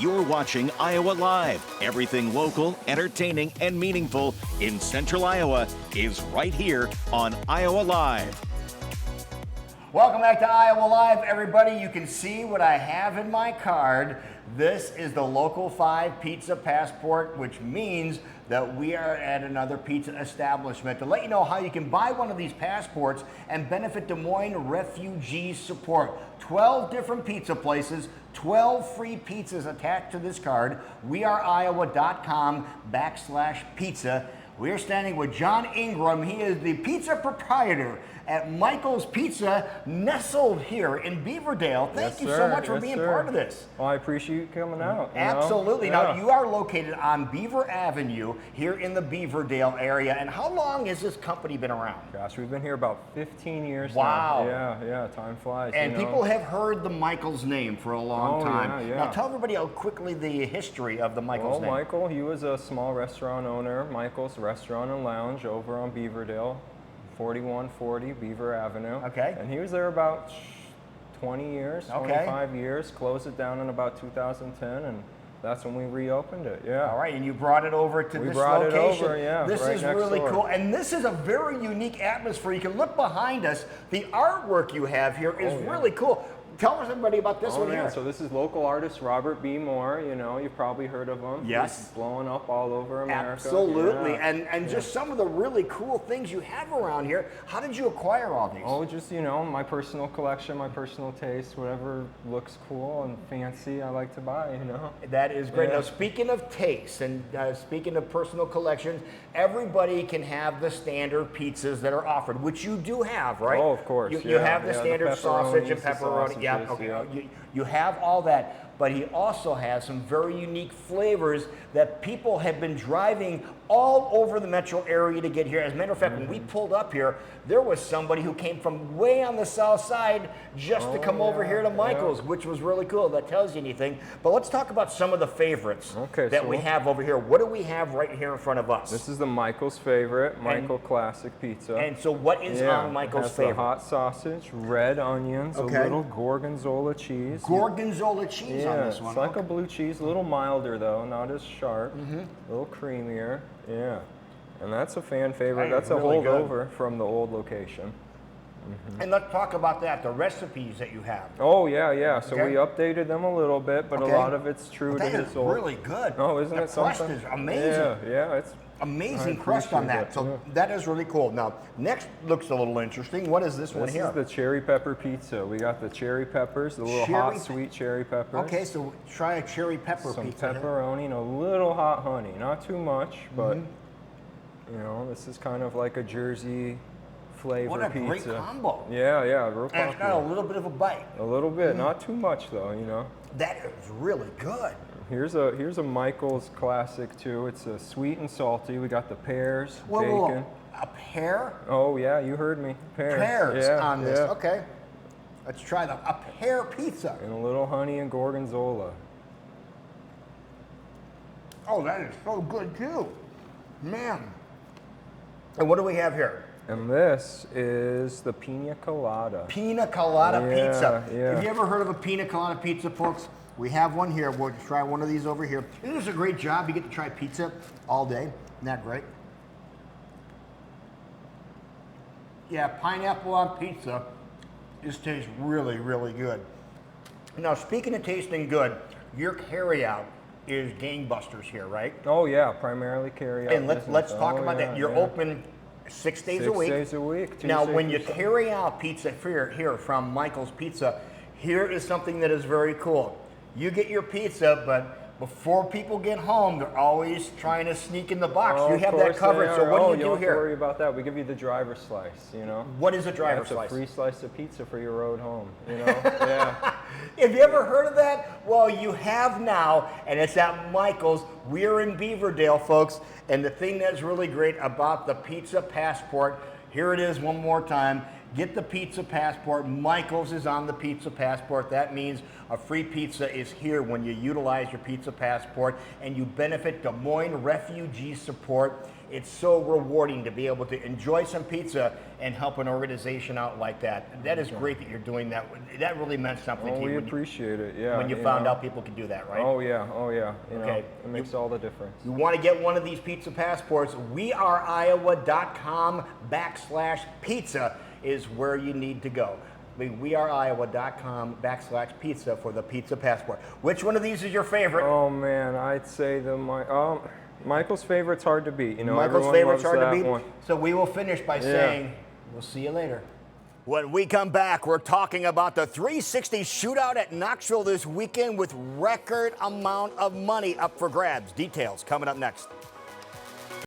You're watching Iowa Live. Everything local, entertaining, and meaningful in Central Iowa is right here on Iowa Live. Welcome back to Iowa Live, everybody. You can see what I have in my card. This is the Local 5 Pizza Passport, which means that we are at another pizza establishment to let you know how you can buy one of these passports and benefit Des Moines refugee support. 12 different pizza places, 12 free pizzas attached to this card. weareiowa.com/pizza. We're standing with John Ingram. He is the pizza proprietor at Michael's Pizza, nestled here in Beaverdale. Thank you so much for being part of this. Well, I appreciate you coming out. Absolutely. Now, you are located on Beaver Avenue here in the Beaverdale area. And how long has this company been around? Gosh, we've been here about 15 years Wow. now. Yeah, time flies. And people have heard the Michael's name for a long time. Yeah. Now, tell everybody how quickly the history of the Michael's name. Michael, he was a small restaurant owner, Michael's Restaurant and Lounge over on Beaverdale, 4140 Beaver Avenue. Okay. And he was there about 20 years, 25 years, closed it down in about 2010, and that's when we reopened it. Yeah. All right, and you brought it over to this location. We brought it over, yeah. This right is next really door. cool, and this is a very unique atmosphere. You can look behind us. The artwork you have here is really cool. Tell us, everybody, about this one here. So this is local artist Robert B. Moore. You know, you've probably heard of him. Yes. He's blowing up all over America. Absolutely. Yeah. And just some of the really cool things you have around here. How did you acquire all these? Oh, just, you know, my personal collection, my personal taste, whatever looks cool and fancy, I like to buy, you know. That is great. Yeah. Now, speaking of taste and speaking of personal collections, everybody can have the standard pizzas that are offered, which you do have, right? Oh, of course. You have the standard the sausage and pepperoni. sausages, Yeah, okay. You have all that, but he also has some very unique flavors that people have been driving all over the metro area to get here. As a matter of fact, when we pulled up here, there was somebody who came from way on the south side just to come over here to Michael's, which was really cool. That tells you anything. But let's talk about some of the favorites that we have over here. What do we have right here in front of us? This is the Michael's favorite, Michael Classic Pizza. And so what is on Michael's favorite? The hot sausage, red onions, a little gorgonzola cheese. Gorgonzola cheese on this one. It's like a blue cheese, a little milder though, not as sharp, a little creamier. Yeah, and that's a fan favorite. That's a holdover from the old location. And let's talk about that, the recipes that you have. Oh, yeah. So we updated them a little bit, but a lot of it's true to his old. That is really good. Oh, isn't it something? The crust is amazing. Yeah, it's amazing crust on that. So that is really cool. Now, next looks a little interesting. What is this one here? This is the cherry pepper pizza. We got the cherry peppers, the little hot, sweet cherry peppers. Okay, so try a cherry pepper pizza. Some pepperoni and a little hot honey. Not too much, but, you know, this is kind of like a Jersey flavor pizza. What a great combo. Yeah, real popular. And it's got a little bit of a bite. A little bit, not too much though, you know. That is really good. Here's a Michael's classic too. It's a sweet and salty. We got the pears, bacon. Whoa. A pear? Oh yeah, you heard me. Pears on this. Okay. Let's try a pear pizza. And a little honey and gorgonzola. Oh, that is so good too. Man. And what do we have here? And this is the Pina Colada. Pina Colada pizza. Yeah. Have you ever heard of a Pina Colada pizza, folks? We have one here. We'll try one of these over here. It is a great job. You get to try pizza all day. Isn't that great? Yeah, pineapple on pizza. This tastes really, really good. Now, speaking of tasting good, your carryout is gangbusters here, right? Oh yeah, primarily carryout. And let's talk about that. You're open 6 days a week. 6 days a week. Now, when you carry out pizza here from Michael's Pizza, here is something that is very cool. You get your pizza, but before people get home, they're always trying to sneak in the box. You have that covered. So what do you do don't here? Don't worry about that. We give you the driver's slice, you know. What is a driver's slice? It's a free slice of pizza for your road home, you know. Yeah. Have you ever heard of that? Well, you have now, and it's at Michael's. We're in Beaverdale, folks. And the thing that's really great about the Pizza Passport, here it is one more time. get the Pizza Passport. Michael's is on the Pizza Passport. That means a free pizza is here when you utilize your Pizza Passport, and you benefit Des Moines refugee support. It's so rewarding to be able to enjoy some pizza and help an organization out like that. That is great that you're doing that. That really meant something to you. We appreciate it, yeah. When you found out people could do that, right? Oh yeah. You know, it makes all the difference. You want to get one of these Pizza Passports, weareiowa.com/pizza is where you need to go. weareiowa.com/pizza for the Pizza Passport. Which one of these is your favorite? Oh man, I'd say Michael's favorite's hard to beat. You know, Michael's favorite's hard to beat. One. So we will finish by saying, we'll see you later. When we come back, we're talking about the 360 shootout at Knoxville this weekend with record amount of money up for grabs. Details coming up next.